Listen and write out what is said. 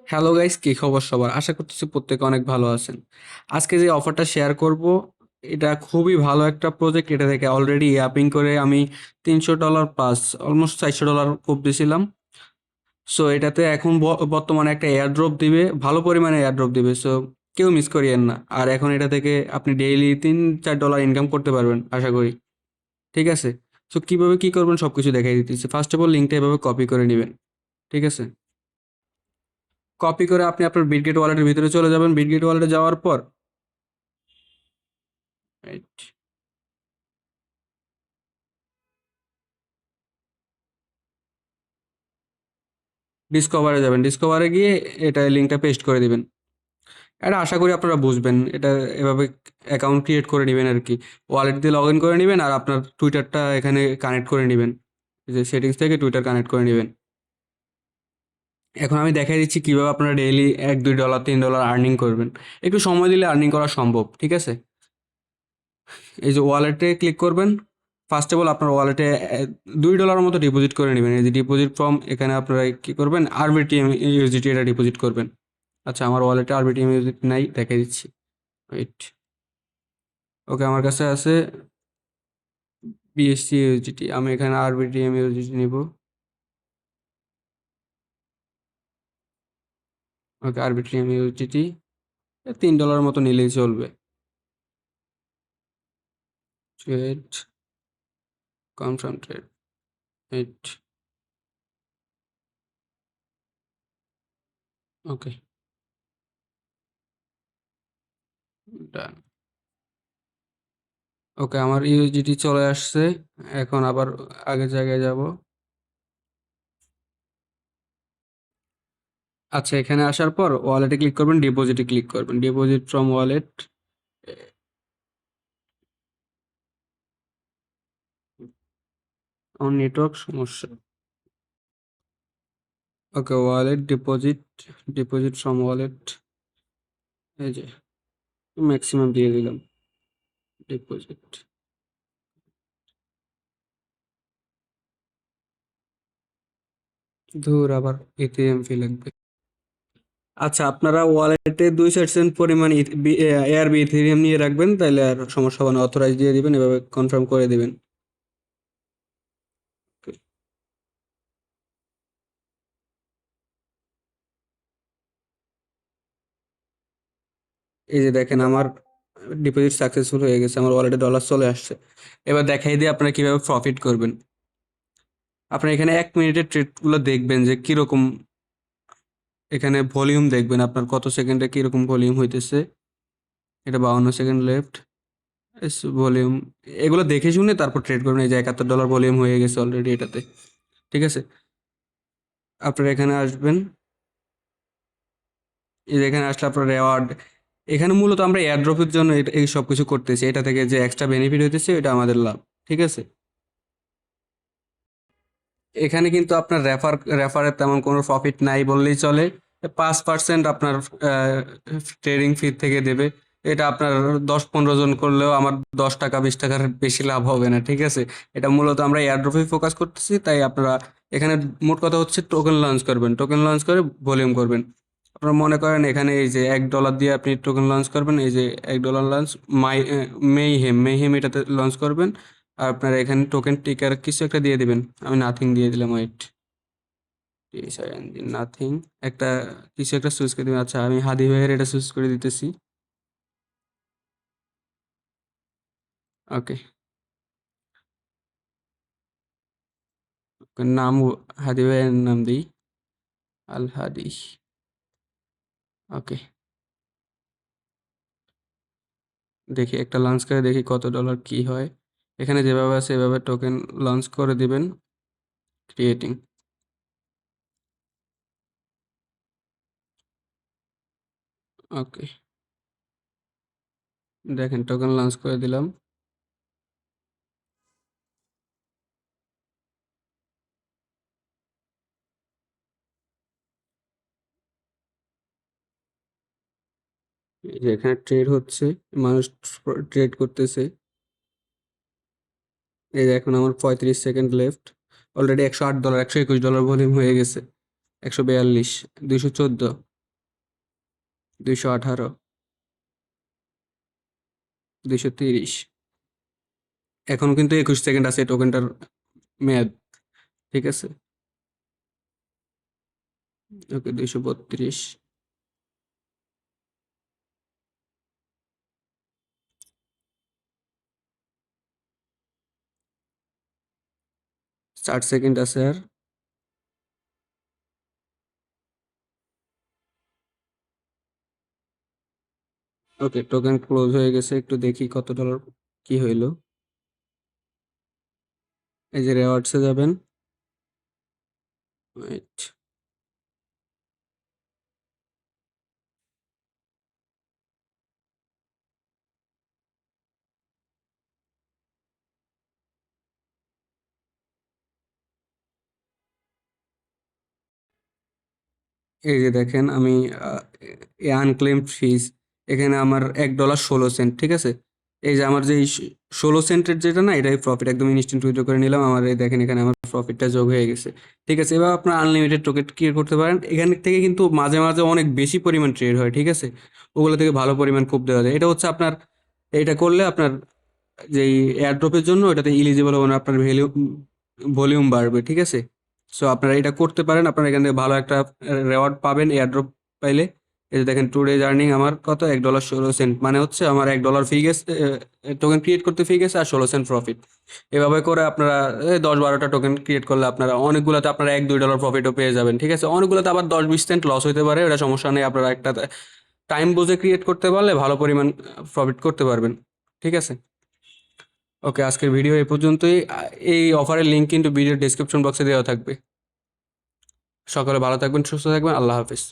Hello guys, কি খবর সবার? আশা করতেছি প্রত্যেকে অনেক ভালো আছেন। আজকে যে অফারটা শেয়ার করব, এটা খুবই ভালো একটা প্রজেক্ট। এটা থেকে অলরেডি অ্যাপিং করে আমি $300 প্লাস অলমোস্ট $400 খুব দিছিলাম। সো এটাতে এখন বর্তমানে একটা এয়ারড্রপ দিবে, ভালো পরিমাণে এয়ারড্রপ দিবে। সো কেউ মিস করিয়েন না। আর এখন এটা থেকে আপনি ডেইলি $3-4 ইনকাম করতে পারবেন আশা করি। ঠিক আছে? সো কিভাবে কি করবেন সবকিছু দেখাই দিতেছি। ফার্স্ট অফ অল লিঙ্কটা এভাবে কপি করে নিবেন। ঠিক আছে? কপি করে আপনি আপনার বিটগেট ওয়ালেটের ভিতরে চলে যাবেন। বিটগেট ওয়ালেটে যাওয়ার পর রাইট, ডিসকভারে যাবেন। ডিসকভারে গিয়ে এটা লিঙ্কটা পেস্ট করে দিবেন। এটা আশা করি আপনারা বুঝবেন। এটা এভাবে অ্যাকাউন্ট ক্রিয়েট করে নিবেন আরকি। ওয়ালেট দিয়ে লগইন করে নিবেন আর আপনার টুইটারটা এখানে কানেক্ট করে নিবেন। এই যে সেটিংস থেকে টুইটার কানেক্ট করে নিবেন। এখন আমি দেখাই দিচ্ছি কিভাবে আপনারা ডেইলি $1, $2, $3 আর্নিং করবেন। একটু সময় দিলে আর্নিং করা সম্ভব। ঠিক আছে? এই যে ওয়ালেটে ক্লিক করবেন। ফার্স্ট অফ অল আপনার ওয়ালেটে $2 মতো ডিপোজিট করে নিবেন। এই যে ডিপোজিট ফ্রম, এখানে আপনারা কি করবেন? আরবিটিএম ইউএসডিটি এটা ডিপোজিট করবেন। আচ্ছা, আমার ওয়ালেটে আরবিটিএম ইউএসডিটি নাই, দেখাই দিচ্ছি। ওয়েট। ওকে, আমার কাছে আছে বিএসসি ইউএসডিটি। আমি এখানে আরবিটিএম ইউএসডিটি নিব। ওকে, আরবিটিএম ইউএসডিটি $3 মতো নিলেই চলবে। Trade, confirm trade. এইট। ওকে, ডান। ওকে, আমার ইউএসডিটি চলে আসছে। এখন আবার আগের জায়গায় যাব। আচ্ছা, এখানে আসার পর ওয়ালেটে ক্লিক করবেন, ডিপোজিটে ক্লিক করবেন। Deposit from wallet. আমার নেটওয়ার্ক সমস্যা। Okay, wallet deposit, deposit from wallet. এই যে ম্যাক্সিমাম দিয়ে দিলাম ডিপোজিট। ধুর, আবার এটিএম ফি লাগবে। আচ্ছা, আপনারা ওয়ালেটে 2 সেন্ট পরিমাণ এআরবি ইথেরিয়াম নিয়ে রাখবেন, তাইলে আর সমস্যা হবে না। অথরাইজ দিয়ে দিবেন, এভাবে কনফার্ম করে দিবেন। এই যে দেখেন, আমার ডিপোজিট সাকসেসফুল হয়ে গেছে, আমার ওয়ালেটে ডলার চলে আসছে। এবার দেখাই দিয়ে আপনারা কিভাবে প্রফিট করবেন। আপনার এখানে 1 মিনিটের ট্রেডগুলো দেখবেন যে কিরকম, এখানে ভলিউম দেখবেন আপনার কত সেকেন্ডে কিরকম ভলিউম হইতেছে। এটা 52 সেকেন্ড লেফট। ভলিউম এগুলো দেখে শুনে তারপর ট্রেড করবেন। এই যে $71 ভলিউম হয়ে গেছে অলরেডি এটাতে। ঠিক আছে? আপনারা এখানে আসবেন। এই যে এখানে আসলে আপনার রেওয়ার্ড, এখানে মূলত আমরা এয়ারড্রপের জন্য এই সব কিছু করতেছি। এটা থেকে যে এক্সট্রা বেনিফিট হইতেছে এটা আমাদের লাভ। ঠিক আছে? এখানে কিন্তু আপনার রেফারের তেমন কোনো প্রফিট নাই বললেই চলে। 5% আপনার ট্রেডিং ফি থেকে দেবে। এটা আপনার 10-15 জন করলেও আমার $10 $20 বেশি লাভ হবে না। ঠিক আছে? এটা মূলত আমরা এয়ারড্রপে ফোকাস করতেছি, তাই আপনারা এখানে মোট কথা হচ্ছে টোকেন লঞ্চ করবেন। টোকেন লঞ্চ করে ভলিউম করবেন। আপনারা মনে করেন এখানে এই যে $1 দিয়ে আপনি টোকেন লঞ্চ করবেন। এই যে $1 লঞ্চ, মাই মেইহেম মেইহেম এটাতে লঞ্চ করবেন। আর আপনারা এখানে টোকেন টিকার কিছু একটা দিয়ে দিবেন। আমি নাথিং দিয়ে দিলাম। ওয়েট, নাথিং একটা কিছু একটা চুজ করে দিবেন। আচ্ছা, আমি হাদি ভাইয়ের এটা চুজ করে দিতেছি। ওকে, নাম হাদি ভাইয়ের নাম দিই, আল হাদি। ওকে, দেখি একটা লঞ্চ করে দেখি কত ডলার কি হয়। এখানে যেভাবে আছে এভাবে টোকেন লঞ্চ করে দিবেন। ক্রিয়েটিং। ওকে, দেখেন টোকেন লঞ্চ করে দিলাম। এই যে এখানে ট্রেড হচ্ছে, মানুষ ট্রেড করতেছে। এই যে এখন আমার 35 সেকেন্ড লেফট। অলরেডি $108, $121 ভলিউম হয়ে গেছে। 142, 214। 218, 230। এখনো কিন্তু 21 সেকেন্ড আছে টোকেনটার মেয়াদ। ঠিক আছে, ওকে 232। 60 সেকেন্ড আছে আর। ওকে, টোকেন ক্লোজ হয়ে গেছে, একটু দেখি কত ডলার কি হইলো। এই যে রেওয়ার্ডসে যাবেন। Wait, এই যে দেখেন আমি আনক্লেমড ফিজ, এখানে আমার $1.16, ঠিক আছে। এই যে আমার যে 16 সেন্টের যেটা না, এটাই প্রফিট, একদম ইনস্ট্যান্ট উইথড্র করে নিলাম। আমার এই দেখেন এখানে আমার প্রফিটটা যোগ হয়ে গেছে। ঠিক আছে, এবার আপনার আনলিমিটেড টোকেন ক্রিয়েট করতে পারেন। এখান থেকে কিন্তু মাঝে মাঝে অনেক বেশি পরিমাণ ট্রেড হয়, ঠিক আছে। ওগুলো থেকে ভালো পরিমাণ খুব দেওয়া যায়। এটা হচ্ছে আপনার, এটা করলে আপনার যেই এয়ারড্রপের জন্য এটাতে ইলিজিবল হবে না, আপনার ভলিউম বাড়বে, ঠিক আছে। সো আপনারা এটা করতে পারেন, আপনারা এখান থেকে ভালো একটা রেওয়ার্ড পাবেন এয়ারড্রপ পাইলে। এই যে দেখেন টুডে আর্নিং আমার কত, $1.16, মানে হচ্ছে আমার $1 ফি গেছে, টোকেন ক্রিয়েট করতে ফি গেছে আর 16 সেন্ট প্রফিট। এভাবে করে আপনারা 10-12টা টোকেন ক্রিয়েট করলে আপনারা অনেকগুলোতে আপনারা $1-2 প্রফিটও পেয়ে যাবেন, ঠিক আছে। অনেকগুলোতে আবার 10-20 সেন্ট লস হতে পারে, ওটা সমস্যা নেই। আপনারা একটা টাইম বুঝে ক্রিয়েট করতে পারলে ভালো পরিমাণ প্রফিট করতে পারবেন, ঠিক আছে। ওকে, আজকের ভিডিও এই পর্যন্তই। এই অফারের লিঙ্ক কিন্তু ভিডিও ডেসক্রিপশন বক্সে দেওয়া থাকবে। সকলে ভালো থাকবেন, সুস্থ থাকবেন, আল্লাহ হাফিজ।